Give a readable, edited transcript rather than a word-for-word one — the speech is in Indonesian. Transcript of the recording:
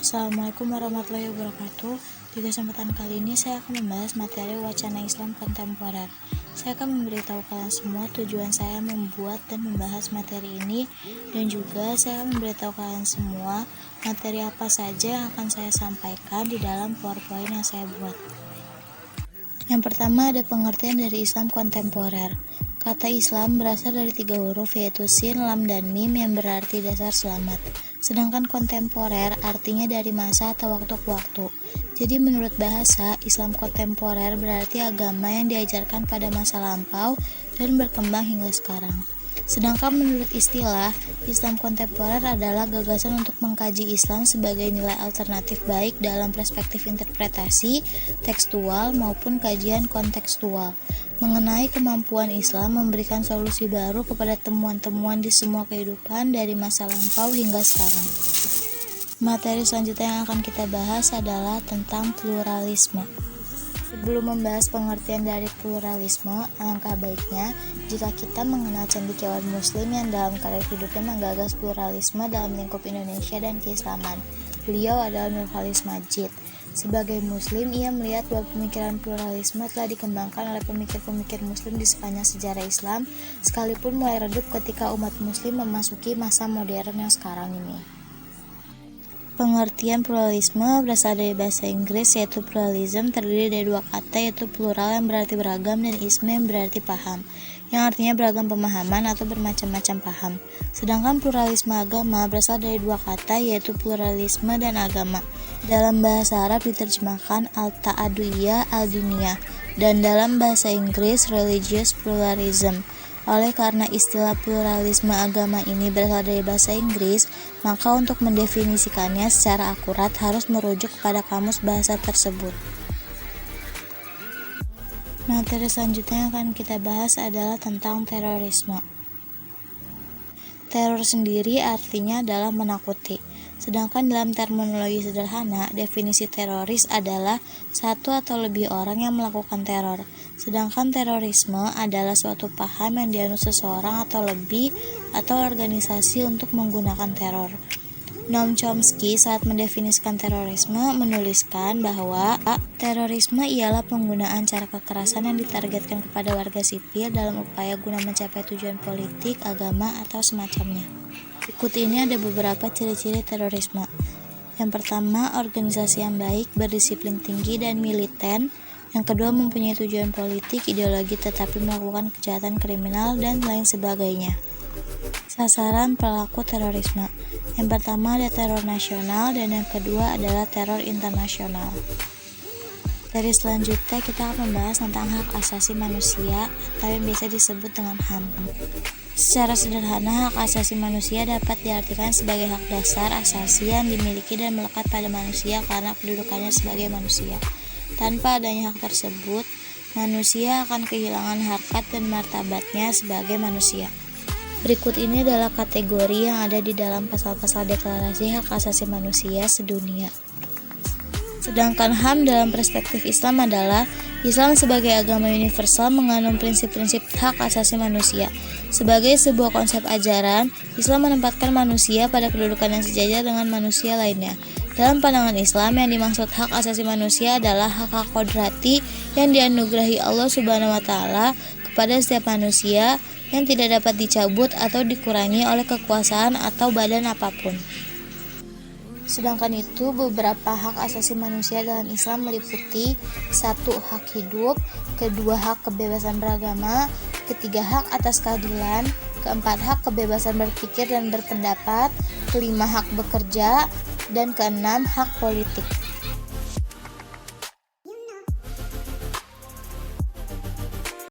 Assalamualaikum warahmatullahi wabarakatuh. Di kesempatan kali ini saya akan membahas materi wacana Islam kontemporer. Saya akan memberitahu kalian semua tujuan saya membuat dan membahas materi ini, dan juga saya akan memberitahu kalian semua materi apa saja yang akan saya sampaikan di dalam PowerPoint yang saya buat. Yang pertama ada pengertian dari Islam kontemporer. Kata Islam berasal dari 3 huruf, yaitu Sin, Lam, dan Mim, yang berarti dasar selamat. Sedangkan kontemporer artinya dari masa atau waktu ke waktu. Jadi menurut bahasa, Islam kontemporer berarti agama yang diajarkan pada masa lampau dan berkembang hingga sekarang. Sedangkan menurut istilah, Islam kontemporer adalah gagasan untuk mengkaji Islam sebagai nilai alternatif baik dalam perspektif interpretasi, tekstual, maupun kajian kontekstual, mengenai kemampuan Islam memberikan solusi baru kepada temuan-temuan di semua kehidupan dari masa lampau hingga sekarang. Materi selanjutnya yang akan kita bahas adalah tentang pluralisme. Sebelum membahas pengertian dari pluralisme, alangkah baiknya jika kita mengenal cendekiawan Muslim yang dalam karir hidupnya menggagas pluralisme dalam lingkup Indonesia dan keislaman. Beliau adalah Nurholis Madjid. Sebagai Muslim, ia melihat bahwa pemikiran pluralisme telah dikembangkan oleh pemikir-pemikir Muslim di sepanjang sejarah Islam, sekalipun mulai redup ketika umat Muslim memasuki masa modern yang sekarang ini. Pengertian pluralisme berasal dari bahasa Inggris, yaitu pluralism, terdiri dari 2 kata, yaitu plural yang berarti beragam dan isme yang berarti paham, yang artinya beragam pemahaman atau bermacam-macam paham. Sedangkan pluralisme agama berasal dari 2 kata, yaitu pluralisme dan agama. Dalam bahasa Arab diterjemahkan al-ta'aduyah al-diniyah, dan dalam bahasa Inggris religious pluralism. Oleh karena istilah pluralisme agama ini berasal dari bahasa Inggris, maka untuk mendefinisikannya secara akurat harus merujuk kepada kamus bahasa tersebut. Materi selanjutnya yang akan kita bahas adalah tentang terorisme. Teror sendiri artinya adalah menakuti. Sedangkan dalam terminologi sederhana, definisi teroris adalah satu atau lebih orang yang melakukan teror. Sedangkan terorisme adalah suatu paham yang dianut seseorang atau lebih atau organisasi untuk menggunakan teror. Noam Chomsky saat mendefinisikan terorisme menuliskan bahwa terorisme ialah penggunaan cara kekerasan yang ditargetkan kepada warga sipil dalam upaya guna mencapai tujuan politik, agama, atau semacamnya. Berikut ini ada beberapa ciri-ciri terorisme. Yang pertama, organisasi yang baik, berdisiplin tinggi, dan militen. Yang kedua, mempunyai tujuan politik, ideologi, tetapi melakukan kejahatan kriminal, dan lain sebagainya. Sasaran pelaku terorisme. Yang pertama ada teror nasional, dan yang kedua adalah teror internasional. Dari selanjutnya kita akan membahas tentang hak asasi manusia atau yang biasa disebut dengan HAM. Secara sederhana, hak asasi manusia dapat diartikan sebagai hak dasar asasi yang dimiliki dan melekat pada manusia karena kedudukannya sebagai manusia. Tanpa adanya hak tersebut, manusia akan kehilangan harkat dan martabatnya sebagai manusia. Berikut ini adalah kategori yang ada di dalam pasal-pasal deklarasi hak asasi manusia sedunia. Sedangkan HAM dalam perspektif Islam adalah Islam sebagai agama universal mengandung prinsip-prinsip hak asasi manusia. Sebagai sebuah konsep ajaran, Islam menempatkan manusia pada kedudukan yang sejajar dengan manusia lainnya. Dalam pandangan Islam, yang dimaksud hak asasi manusia adalah hak-hak kodrati yang dianugerahi Allah Subhanahu wa Ta'ala kepada setiap manusia yang tidak dapat dicabut atau dikurangi oleh kekuasaan atau badan apapun. Sedangkan itu, beberapa hak asasi manusia dalam Islam meliputi 1. Hak hidup, 2. Hak kebebasan beragama, 3. Hak atas keadilan, 4. Hak kebebasan berpikir dan berpendapat, 5. Hak bekerja, dan 6. Hak politik.